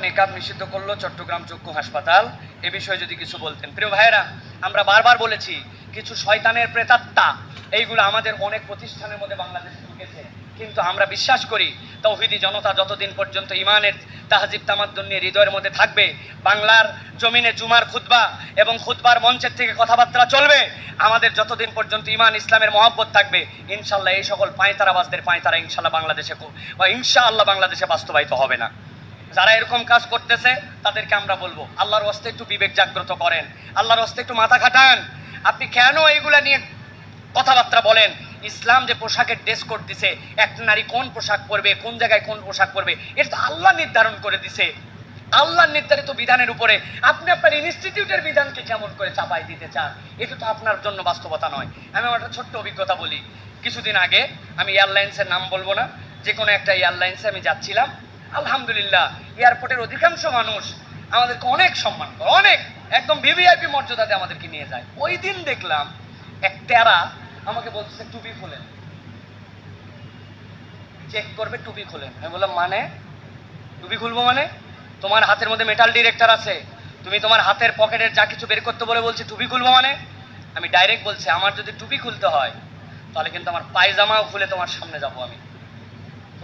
নেকাব নিষিদ্ধ করলো চট্টগ্রাম চক্ষু হাসপাতাল, এ বিষয়ে যদি কিছু বলতেন। প্রিয় ভাইয়েরা, আমরা বারবার বলেছি কিছু শয়তানের প্রেতাত্মা এইগুলো আমাদের অনেক প্রতিষ্ঠানের মধ্যে বাংলাদেশে ঢুকেছে, কিন্তু আমরা বিশ্বাস করি তৌহিদি জনতা যতদিন পর্যন্ত ইমানের তাহজিব তামাদ্দুন নিয়ে হৃদয়ের মধ্যে থাকবে, বাংলার জমিনে জুমার খুতবা এবং খুতবার মঞ্চের থেকে কথাবার্তা চলবে, আমাদের যতদিন পর্যন্ত ইমান ইসলামের মহব্বত থাকবে, ইনশাল্লাহ এই সকল পাঁয়তারাবাজদের পাঁয়তারা ইনশাল্লাহ বাংলাদেশে বাস্তবায়িত হবে না। যারা এরকম কাজ করতেছে তাদেরকে আমরা বলবো, আল্লাহর ওয়াস্তে একটু বিবেক জাগ্রত করেন, আল্লাহর ওয়াস্তে একটু মাথা খাটান। আপনি কেন এইগুলা নিয়ে কথাবার্তা বলেন? ইসলাম যে পোশাকের ড্রেস কোড দিছে, একটা নারী কোন পোশাক পরবে, কোন জায়গায় কোন পোশাক পরবে, এটা তো আল্লাহ নির্ধারণ করে দিছে। আল্লাহর নির্ধারিত বিধানের উপরে আপনি আপনার ইনস্টিটিউটের বিধানকে কেমন করে চাপাই দিতে চান? এটা তো আপনার জন্য বাস্তবতা নয়। আমি আমার একটা ছোট্ট অভিজ্ঞতা বলি। কিছুদিন আগে, আমি এয়ারলাইন্সের নাম বলবো না, যে কোনো একটা এয়ারলাইন্সে আমি যাচ্ছিলাম। আলহামদুলিল্লাহ, এয়ারপোর্টের অধিকাংশ মানুষ আমাদেরকে অনেক সম্মান করে, অনেক একদম ভিভিআইপি মর্যাদাতে আমাদেরকে নিয়ে যায়। ওই দিন দেখলাম এক তেরা আমাকে বলতেছে টুপি খোলেন, চেক করবে, টুপি খোলেন। আমি বললাম মানে? টুপি খুলবো মানে? তোমার হাতের মধ্যে মেটাল ডিরেক্টর আছে, তুমি তোমার হাতের পকেটের যা কিছু বের করতে বলে বলছি টুপি খুলবো মানে? আমি ডাইরেক্ট বলছি, আমার যদি টুপি খুলতে হয় তাহলে কিন্তু আমার পায়জামাও খুলে তোমার সামনে যাবো আমি।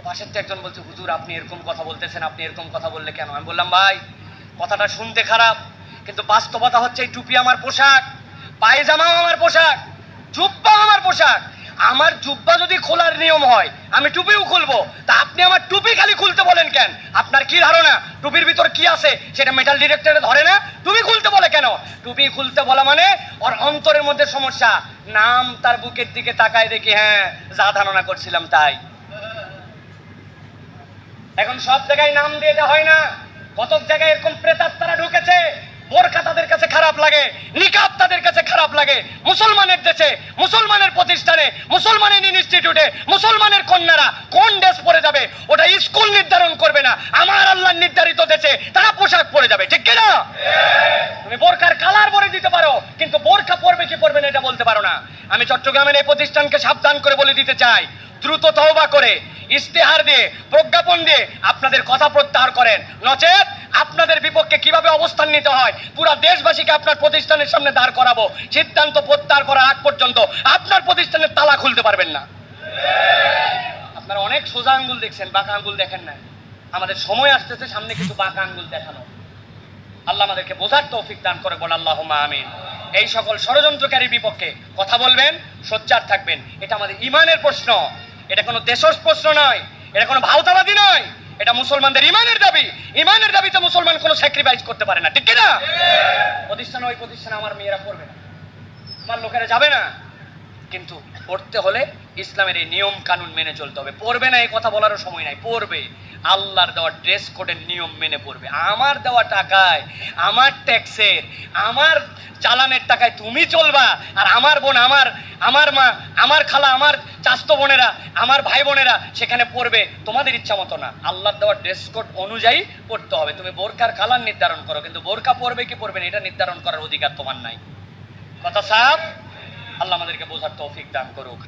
পাশের তো একজন বলছে, হুজুর আপনি এরকম কথা বলতেছেন, আপনি এরকম কথা বললে কেন? আমি বললাম, ভাই কথাটা শুনতে খারাপ, কিন্তু বাস্তবতা হচ্ছে এই টুপি আমার পোশাক, পায়জামাও আমার পোশাক, জুব্বাও আমার পোশাক। আমার জুব্বা যদি খোলার নিয়ম হয় আমি টুপিও খুলবো, তা আপনি আমার টুপি খালি খুলতে বলেন কেন? আপনার কি ধারণা টুপির ভিতর কি আছে সেটা মেটাল ডিটেক্টরে ধরে না? টুপি খুলতে বলে কেন? টুপি খুলতে বলা মানে ওর অন্তরের মধ্যে সমস্যা। নাম তার বুকের দিকে তাকায় দেখি, হ্যাঁ যা ধারণা করছিলাম তাই। এখন সব জায়গায় নাম দিয়ে দেওয়া হয় না, কতক জায়গায় এরকম প্রেতাত্মারা ঢুকেছে। বোরকা তাদের কাছে খারাপ লাগে, নিকাব তাদের কাছে খারাপ লাগে। মুসলমানের দেশে, মুসলমানের প্রতিষ্ঠানে, মুসলমানের ইনস্টিটিউটে মুসলমানের কন্যারা কোন ড্রেস পরে যাবে ওটা স্কুল নির্ধারণ করবে না, আমার আল্লাহর নির্ধারিত দেশে তারা পোশাক পরে যাবে, ঠিক কিনা? তুমি বোরকার কালার পরে দিতে পারো, কিন্তু বোরকা পরবে কি পরবে না এটা বলতে পারো না। আমি চট্টগ্রামের এই প্রতিষ্ঠানকে সাবধান করে বলে দিতে চাই, দ্রুত তওবা করে ইস্তেহার দিয়ে, প্রজ্ঞাপন দিয়ে আপনাদের কথা প্রত্যাহার করেন, নচেত আপনাদের বিপক্ষে কিভাবে অবস্থান নিতে হয় পুরো দেশবাসীকে আপনার প্রতিষ্ঠানের সামনে দাঁড় করাবো। সিদ্ধান্ত প্রত্যাহার করার আগ পর্যন্ত আপনার প্রতিষ্ঠানের তালা খুলতে পারবেন না। আপনারা অনেক সোজা আঙ্গুল দেখছেন, বাঁকা আঙ্গুল দেখেন না। আমাদের সময় আসতেছে সামনে কিছু বাঁকা আঙ্গুল দেখানো। আল্লাহ আমাদেরকে বোঝার তৌফিক দান করে, বল আল্লাহুম্মা আমিন। এই সকল ষড়যন্ত্রকারীর বিপক্ষে কথা বলবেন, সোচ্চার থাকবেন। এটা আমাদের ইমানের প্রশ্ন, এটা কোনো দেশজ প্রশ্ন নয়, এটা কোনো ভাওতাবাদী নয়, এটা মুসলমানদের ইমানের দাবি। ইমানের দাবিতে মুসলমান কোনো স্যাক্রিফাইস করতে পারে না, ঠিক কিনা? প্রতিষ্ঠানে, ওই প্রতিষ্ঠানে আমার মেয়েরা পড়বে না, আমার লোকেরা যাবে না, কিন্তু পড়তে হলে ইসলামের এই নিয়ম কানুন মেনে চলতে হবে। পড়বে না এই কথা বলারও সময় নাই, পড়বে। আল্লাহর দেওয়া ড্রেস কোডের নিয়ম মেনে পড়বে। আমার দেওয়া টাকায়, আমার ট্যাক্সের, আমার চালানের টাকায় তুমি চলবা, আর আমার বোন, আমার মা, আমার খালা, আমার চাস্তো বোনেরা, আমার ভাই বোনেরা সেখানে পড়বে তোমাদের ইচ্ছা মতো না। আল্লাহর দেওয়া ড্রেস কোড অনুযায়ী পড়তে হবে। তুমি বোরকার কালার নির্ধারণ করো, কিন্তু বোরকা পড়বে কি পড়বে না এটা নির্ধারণ করার অধিকার তোমার নাই। কথা সাফ? আল্লাহ আমাদেরকে বোঝার তৌফিক দান করুক।